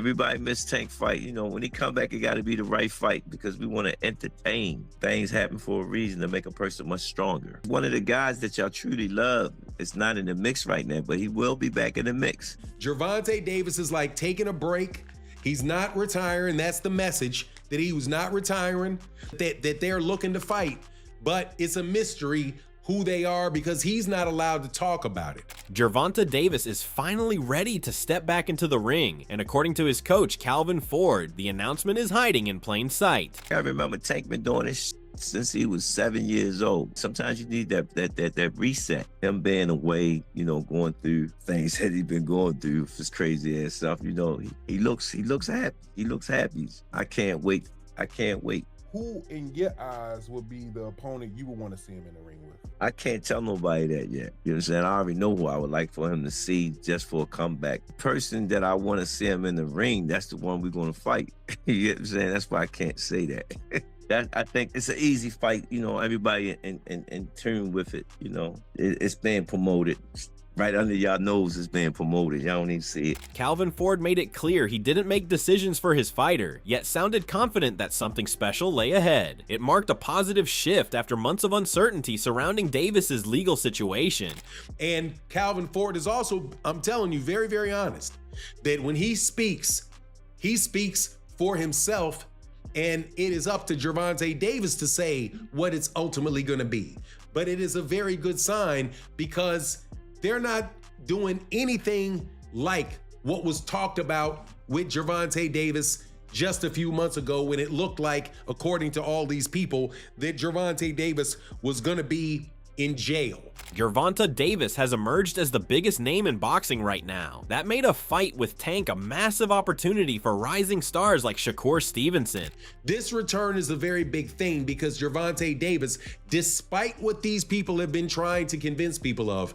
Everybody missed Tank fight. You know, when he come back, it got to be the right fight because we want to entertain. Things happen for a reason to make a person much stronger. One of the guys that y'all truly love is not in the mix right now, but he will be back in the mix. Gervonta Davis is like taking a break. He's not retiring. That's the message, that he was not retiring, that they're looking to fight. But it's a mystery who they are because he's not allowed to talk about it. Gervonta Davis is finally ready to step back into the ring, and according to his coach, Calvin Ford, the announcement is hiding in plain sight. I remember Tank been doing this since he was 7 years old. Sometimes you need that reset. Him being away, you know, going through things that he's been going through, his crazy ass stuff. You know, he looks happy. He looks happy. I can't wait. I can't wait. Who, in your eyes, would be the opponent you would want to see him in the ring with? I can't tell nobody that yet. You know what I'm saying? I already know who I would like for him to see just for a comeback. The person that I want to see him in the ring, that's the one we're going to fight. You know what I'm saying? That's why I can't say that. I think it's an easy fight. You know, everybody in tune with it. You know, it's being promoted. Right under y'all nose is being promoted. Y'all don't even see it. Calvin Ford made it clear he didn't make decisions for his fighter, yet sounded confident that something special lay ahead. It marked a positive shift after months of uncertainty surrounding Davis's legal situation. And Calvin Ford is also, I'm telling you, very, very honest, that when he speaks for himself, and it is up to Gervonta Davis to say what it's ultimately going to be. But it is a very good sign because they're not doing anything like what was talked about with Gervonta Davis just a few months ago when it looked like, according to all these people, that Gervonta Davis was going to be in jail. Gervonta Davis has emerged as the biggest name in boxing right now. That made a fight with Tank a massive opportunity for rising stars like Shakur Stevenson. This return is a very big thing because Gervonta Davis, despite what these people have been trying to convince people of,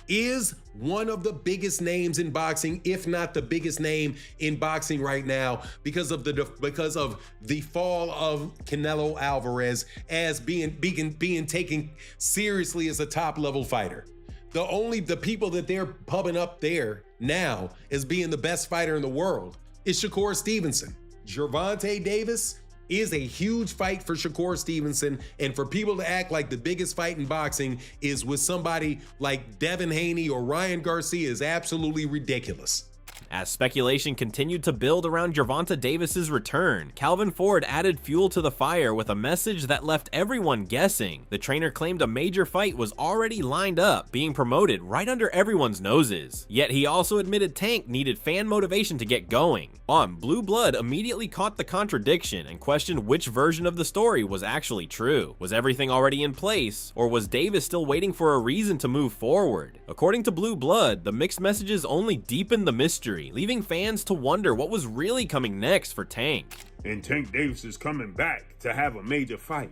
is one of the biggest names in boxing, if not the biggest name in boxing right now, because of the fall of Canelo Alvarez as being taken seriously as a top level fighter. The people that they're pubbing up there now as being the best fighter in the world is Shakur Stevenson. Gervonta Davis is a huge fight for Shakur Stevenson, and for people to act like the biggest fight in boxing is with somebody like Devin Haney or Ryan Garcia is absolutely ridiculous. As speculation continued to build around Gervonta Davis's return, Calvin Ford added fuel to the fire with a message that left everyone guessing. The trainer claimed a major fight was already lined up, being promoted right under everyone's noses. Yet he also admitted Tank needed fan motivation to get going. Blue Blood immediately caught the contradiction and questioned which version of the story was actually true. Was everything already in place, or was Davis still waiting for a reason to move forward? According to Blue Blood, the mixed messages only deepened the mystery, leaving fans to wonder what was really coming next for Tank. And Tank Davis is coming back to have a major fight.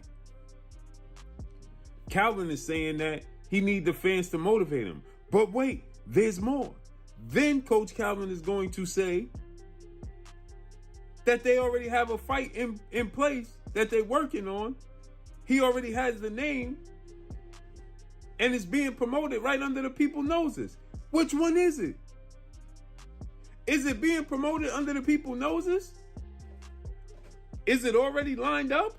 Calvin is saying that he needs the fans to motivate him. But wait, there's more. Then Coach Calvin is going to say that they already have a fight in place that they're working on. He already has the name, and it's being promoted right under the people's noses. Which one is it? Is it being promoted under the people's noses? Is it already lined up?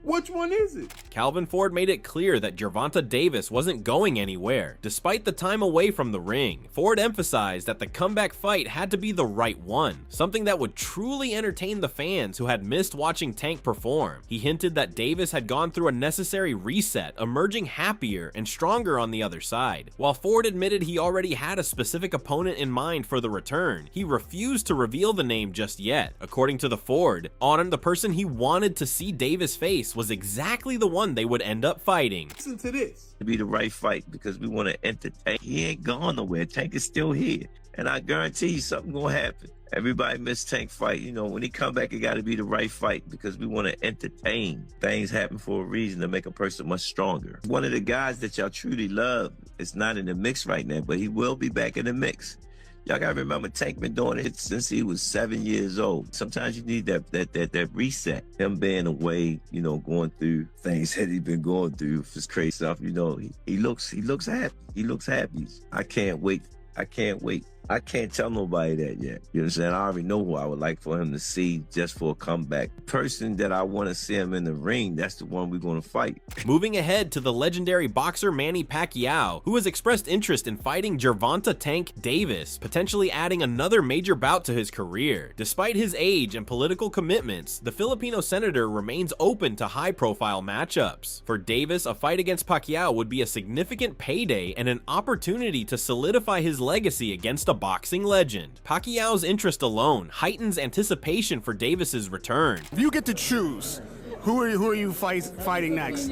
Which one is it? Calvin Ford made it clear that Gervonta Davis wasn't going anywhere, despite the time away from the ring. Ford emphasized that the comeback fight had to be the right one, something that would truly entertain the fans who had missed watching Tank perform. He hinted that Davis had gone through a necessary reset, emerging happier and stronger on the other side. While Ford admitted he already had a specific opponent in mind for the return, he refused to reveal the name just yet. According to the Ford, the person he wanted to see Davis face was exactly the one they would end up fighting. Listen to this. To be the right fight because we want to entertain. He ain't gone nowhere. Tank is still here. And I guarantee you something gonna happen. Everybody missed Tank fight. You know, when he come back, it got to be the right fight because we want to entertain. Things happen for a reason to make a person much stronger. One of the guys that y'all truly love is not in the mix right now, but he will be back in the mix. Y'all gotta remember, Tank been doing it since he was 7 years old. Sometimes you need that reset. Him being away, you know, going through things that he's been going through, his crazy stuff. You know, he looks happy. He looks happy. I can't wait. I can't wait. I can't tell nobody that yet. You know what I'm saying? I already know who I would like for him to see just for a comeback. The person that I want to see him in the ring, that's the one we're going to fight. Moving ahead to the legendary boxer Manny Pacquiao, who has expressed interest in fighting Gervonta "Tank" Davis, potentially adding another major bout to his career. Despite his age and political commitments, the Filipino senator remains open to high-profile matchups. For Davis, a fight against Pacquiao would be a significant payday and an opportunity to solidify his legacy against a boxing legend. Pacquiao's interest alone heightens anticipation for Davis's return. If you get to choose, who are you fighting next?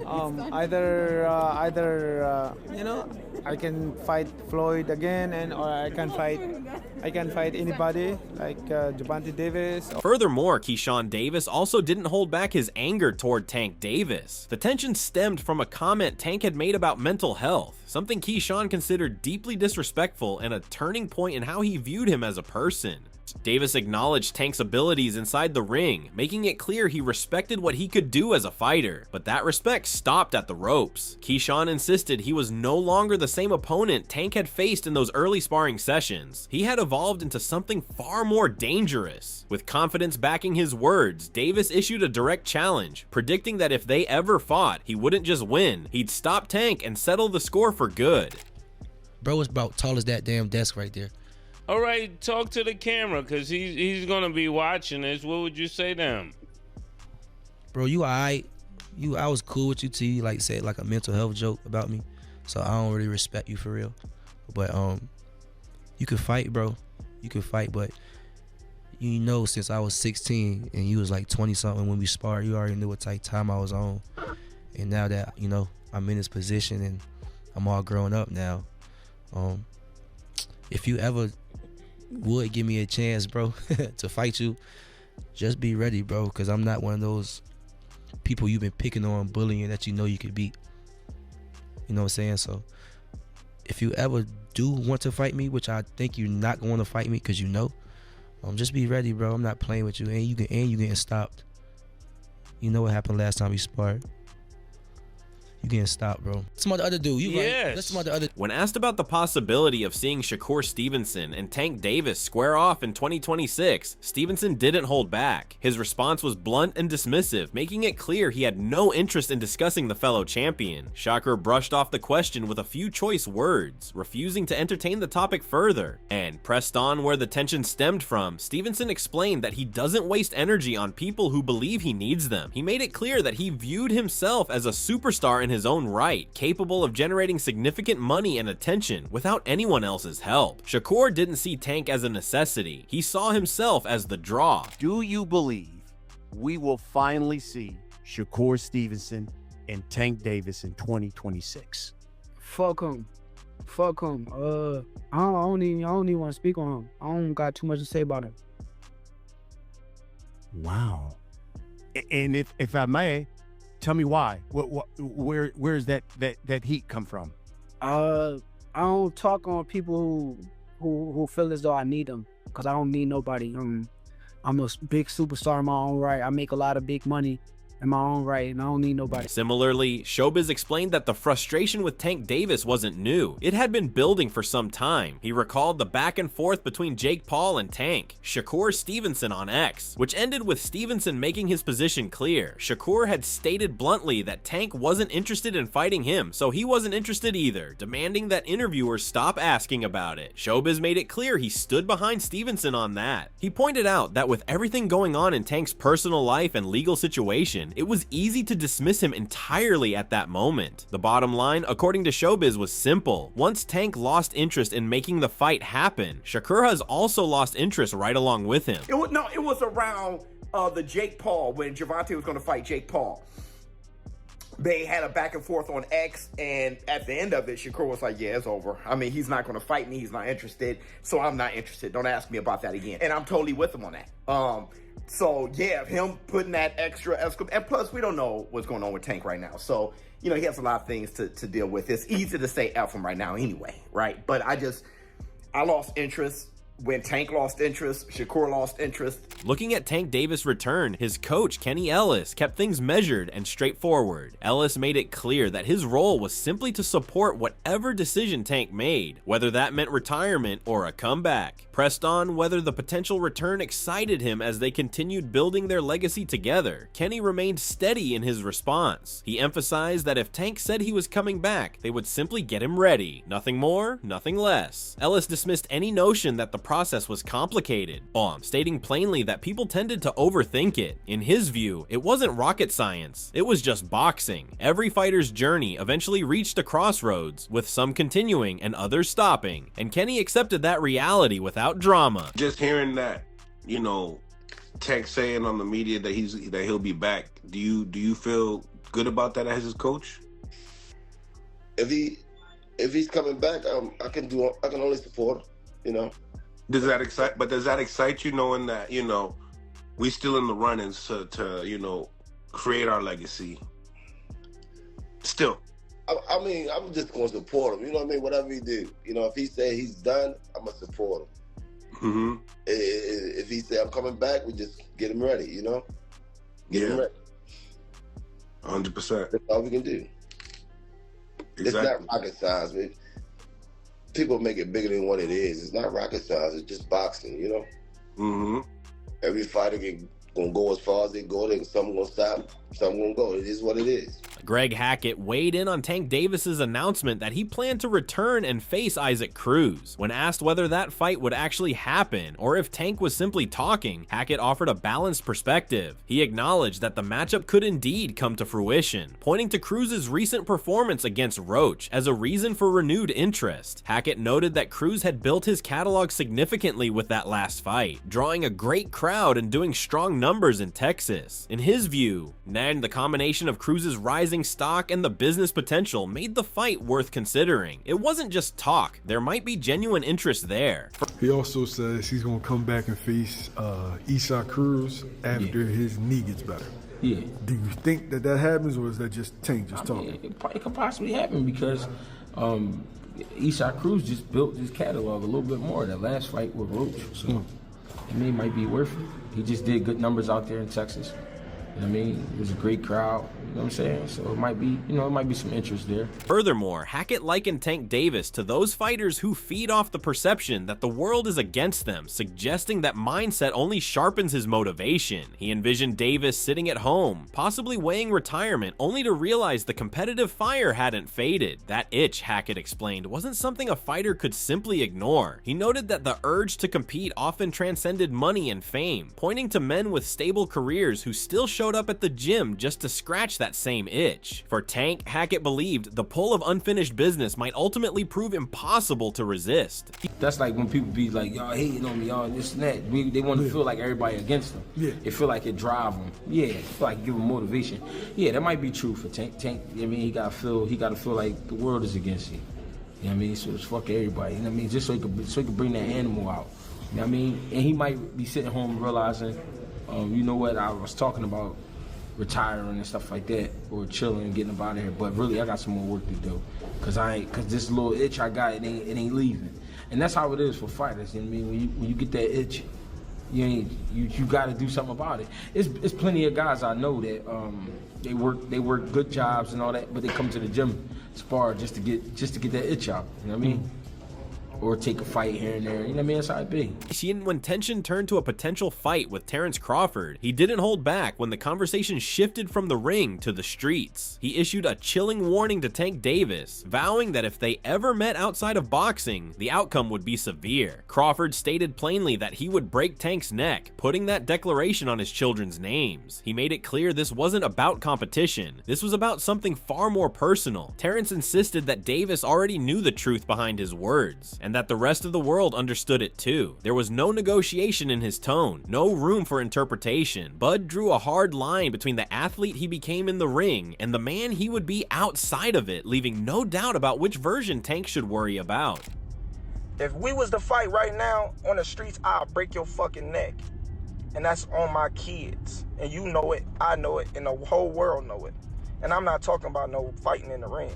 Either I can fight Floyd again, or I can fight anybody like Gervonta Davis. Furthermore, Keyshawn Davis also didn't hold back his anger toward Tank Davis. The tension stemmed from a comment Tank had made about mental health, something Keyshawn considered deeply disrespectful and a turning point in how he viewed him as a person. Davis acknowledged Tank's abilities inside the ring, making it clear he respected what he could do as a fighter, but that respect stopped at the ropes. Keyshawn insisted he was no longer the same opponent Tank had faced in those early sparring sessions. He had evolved into something far more dangerous. With confidence backing his words, Davis issued a direct challenge, predicting that if they ever fought, he wouldn't just win, he'd stop Tank and settle the score for good. Bro is about tall as that damn desk right there. All right, talk to the camera, because he's going to be watching this. What would you say to him? Bro, you alright. I was cool with you till you like said like a mental health joke about me. So I don't really respect you for real. But you could fight, bro. You could fight, but you know since I was 16 and you was like 20 something when we sparred, you already knew what type of time I was on. And now that, you know, I'm in this position and I'm all grown up now. If you ever would give me a chance, bro, to fight you, just be ready, bro, because I'm not one of those people you've been picking on, bullying, that you know you could beat. You know what I'm saying? So if you ever do want to fight me, which I think you're not going to fight me because you know, just be ready, bro. I'm not playing with you, and you getting stopped. You know what happened last time we sparred. You getting stopped, bro. Some other dude. You right. That's some other. When asked about the possibility of seeing Shakur Stevenson and Tank Davis square off in 2026, Stevenson didn't hold back. His response was blunt and dismissive, making it clear he had no interest in discussing the fellow champion. Shakur brushed off the question with a few choice words, refusing to entertain the topic further. And pressed on where the tension stemmed from, Stevenson explained that he doesn't waste energy on people who believe he needs them. He made it clear that he viewed himself as a superstar in his own right, capable of generating significant money and attention without anyone else's help. Shakur didn't see Tank as a necessity. He saw himself as the draw. Do you believe we will finally see Shakur Stevenson and Tank Davis in 2026? Fuck him. I don't even want to speak on him. I don't got too much to say about him. Wow. And if I may, tell me why. Where's that heat come from? I don't talk on people who feel as though I need them, because I don't need nobody. I'm a big superstar in my own right. I make a lot of big money in my own right, and I don't need nobody. Similarly, Showbiz explained that the frustration with Tank Davis wasn't new. It had been building for some time. He recalled the back and forth between Jake Paul and Tank, Shakur Stevenson on X, which ended with Stevenson making his position clear. Shakur had stated bluntly that Tank wasn't interested in fighting him, so he wasn't interested either, demanding that interviewers stop asking about it. Showbiz made it clear he stood behind Stevenson on that. He pointed out that with everything going on in Tank's personal life and legal situation, it was easy to dismiss him entirely at that moment. The bottom line, according to Showbiz, was simple. Once Tank lost interest in making the fight happen, Shakur has also lost interest right along with him. It was around the Jake Paul, when Gervonta was going to fight Jake Paul. They had a back and forth on X, and at the end of it, Shakur was like, yeah, it's over. I mean, he's not going to fight me. He's not interested, so I'm not interested. Don't ask me about that again. And I'm totally with him on that. So, yeah, him putting that extra, and plus, we don't know what's going on with Tank right now. So, you know, he has a lot of things to deal with. It's easy to say F him right now anyway, right? But I lost interest When Tank lost interest, Shakur lost interest. Looking at Tank Davis' return, his coach, Kenny Ellis, kept things measured and straightforward. Ellis made it clear that his role was simply to support whatever decision Tank made, whether that meant retirement or a comeback. Pressed on whether the potential return excited him as they continued building their legacy together, Kenny remained steady in his response. He emphasized that if Tank said he was coming back, they would simply get him ready. Nothing more, nothing less. Ellis dismissed any notion that the process was complicated, stating plainly that people tended to overthink it. In his view, it wasn't rocket science, it was just boxing. Every fighter's journey eventually reached a crossroads, with some continuing and others stopping, and Kenny accepted that reality without drama. Just hearing that, you know, Tank saying on the media that he'll be back, do you feel good about that as his coach? If he's coming back, I can only support him, you know. Does that excite you, knowing that, you know, we still in the runnings to you know, create our legacy still? I mean, I'm just going to support him, you know what I mean? Whatever he do, you know, if he say he's done, I'm going to support him. Mm-hmm. If he say I'm coming back, we just get him ready, you know? Get him ready. 100%. That's all we can do. Exactly. It's not rocket science, man. People make it bigger than what it is. It's not rocket science. It's just boxing, you know? Mm-hmm. Every fighter gonna go as far as they go. Some gonna stop, some gonna go. It is what it is. Greg Hackett weighed in on Tank Davis's announcement that he planned to return and face Isaac Cruz. When asked whether that fight would actually happen or if Tank was simply talking, Hackett offered a balanced perspective. He acknowledged that the matchup could indeed come to fruition, pointing to Cruz's recent performance against Roach as a reason for renewed interest. Hackett noted that Cruz had built his catalog significantly with that last fight, drawing a great crowd and doing strong numbers in Texas. In his view, the combination of Cruz's rising stock and the business potential made the fight worth considering. It wasn't just talk, there might be genuine interest there. He also says he's going to come back and face Isaac Cruz after his knee gets better. Yeah. Do you think that happens, or is that just Tank talking? It could possibly happen because Isaac Cruz just built his catalog a little bit more. That last fight with Roach, so I mean, it might be worth it. He just did good numbers out there in Texas. You know what I mean? It was a great crowd, you know what I'm saying? So it might be, it might be some interest there. Furthermore, Hackett likened Tank Davis to those fighters who feed off the perception that the world is against them, suggesting that mindset only sharpens his motivation. He envisioned Davis sitting at home, possibly weighing retirement, only to realize the competitive fire hadn't faded. That itch, Hackett explained, wasn't something a fighter could simply ignore. He noted that the urge to compete often transcended money and fame, pointing to men with stable careers who still showed up at the gym just to scratch that same itch. For Tank, Hackett believed the pull of unfinished business might ultimately prove impossible to resist. That's like when people be like, y'all hating on me, y'all this and that. They want to feel like everybody against them. Yeah. It feel like it drive them. Yeah, it feel like it give them motivation. Yeah, that might be true for Tank. Tank, I mean, he gotta feel like the world is against you. You know what I mean? So it's fuck everybody. You know what I mean? Just so he could bring that animal out. You know what I mean? And he might be sitting home realizing, you know what, I was talking about retiring and stuff like that, or chilling and getting up out of here, but really I got some more work to do, cause this little itch I got, it ain't leaving. And that's how it is for fighters, you know what I mean? When you get that itch, you gotta do something about it. It's plenty of guys I know that they work good jobs and all that, but they come to the gym spar just to get that itch out, you know what I mean? Or take a fight here and there, you know what I mean? That's how it be. When tension turned to a potential fight with Terrence Crawford, he didn't hold back when the conversation shifted from the ring to the streets. He issued a chilling warning to Tank Davis, vowing that if they ever met outside of boxing, the outcome would be severe. Crawford stated plainly that he would break Tank's neck, putting that declaration on his children's names. He made it clear this wasn't about competition. This was about something far more personal. Terrence insisted that Davis already knew the truth behind his words, and that the rest of the world understood it too. There was no negotiation in his tone, no room for interpretation. Bud drew a hard line between the athlete he became in the ring and the man he would be outside of it, leaving no doubt about which version Tank should worry about. If we was to fight right now on the streets, I'll break your fucking neck. And that's on my kids. And you know it, I know it, and the whole world know it. And I'm not talking about no fighting in the ring.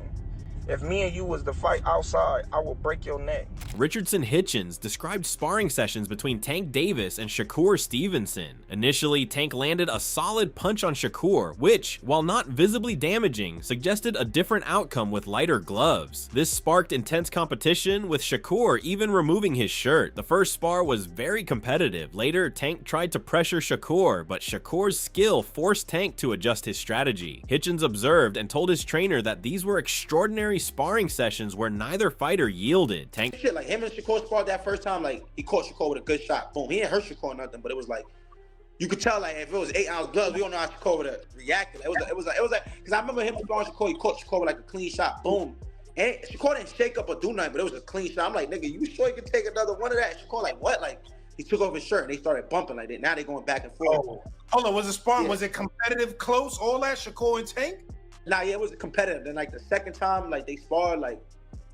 If me and you was to fight outside, I will break your neck. Richardson Hitchens described sparring sessions between Tank Davis and Shakur Stevenson. Initially, Tank landed a solid punch on Shakur, which, while not visibly damaging, suggested a different outcome with lighter gloves. This sparked intense competition, with Shakur even removing his shirt. The first spar was very competitive. Later, Tank tried to pressure Shakur, but Shakur's skill forced Tank to adjust his strategy. Hitchens observed and told his trainer that these were extraordinary sparring sessions where neither fighter yielded. Tank shit, like him and Shakur sparred that first time, like he caught Shakur with a good shot. Boom. He didn't hurt Shakur or nothing, but it was like you could tell, like if it was 8-ounce gloves, we don't know how Shakur would have reacted. It was like because I remember him sparring Shakur, he caught Shakur with like a clean shot. Boom. And Shakur didn't shake up or do nothing, but it was a clean shot. I'm like, nigga, you sure you can take another one of that? And Shakur like, what? Like he took off his shirt and they started bumping like that. Now they going back and forth. Oh. Hold on, was it sparring? Yeah. Was it competitive, close, all that, Shakur and Tank? Nah, yeah, it was competitive. Then like the second time, like they sparred, like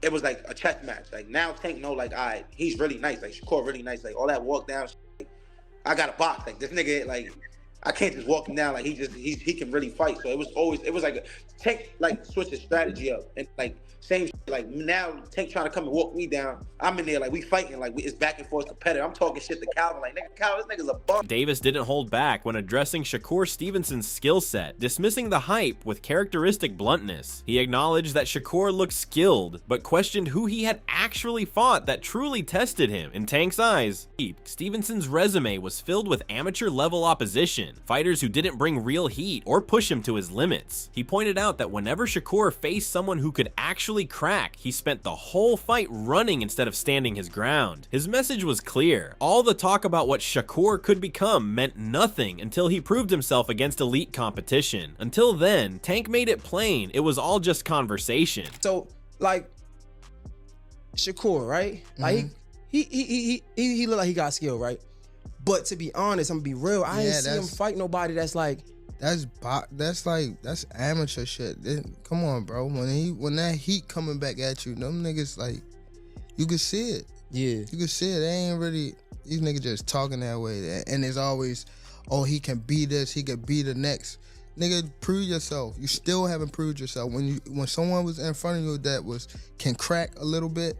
it was like a chess match. Like now Tank know, like, all right, he's really nice. Like Shakur really nice. Like all that walk down, like, I got a box. Like this nigga, like I can't just walk him down. Like he can really fight. So it was like Tank like switch his strategy up and like same shit. Like now Tank trying to come and walk me down. I'm in there like we fighting, like it's back and forth competitive. I'm talking shit to Calvin, like nigga, Calvin, this nigga's a bum. Davis didn't hold back when addressing Shakur Stevenson's skill set, dismissing the hype with characteristic bluntness. He acknowledged that Shakur looked skilled, but questioned who he had actually fought that truly tested him. In Tank's eyes, Stevenson's resume was filled with amateur-level opposition, fighters who didn't bring real heat or push him to his limits. He pointed out that whenever Shakur faced someone who could actually crack, he spent the whole fight running instead of standing his ground. His message was clear. All the talk about what Shakur could become meant nothing until he proved himself against elite competition. Until then, Tank made it plain it was all just conversation. So, like, Shakur, right? Like, he looked like he got skill, right? But to be honest, I'm gonna be real, I ain't see him fight nobody that's like, that's amateur shit. Come on, bro. When that heat coming back at you, them niggas, like, you can see it. Yeah. You can see it. They ain't really, these niggas just talking that way. And it's always, oh, he can be this, he can be the next. Nigga, prove yourself. You still haven't proved yourself. When someone was in front of you that can crack a little bit,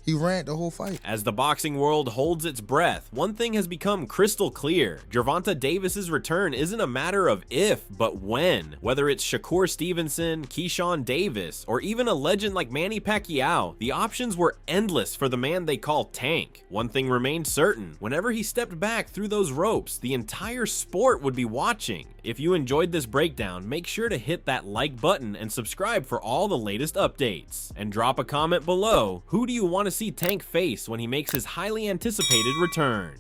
he ran the whole fight. As the boxing world holds its breath, one thing has become crystal clear. Gervonta Davis's return isn't a matter of if, but when. Whether it's Shakur Stevenson, Keyshawn Davis, or even a legend like Manny Pacquiao, the options were endless for the man they call Tank. One thing remained certain. Whenever he stepped back through those ropes, the entire sport would be watching. If you enjoyed this breakdown, make sure to hit that like button and subscribe for all the latest updates. And drop a comment below. Who do you want to see Tank face when he makes his highly anticipated return?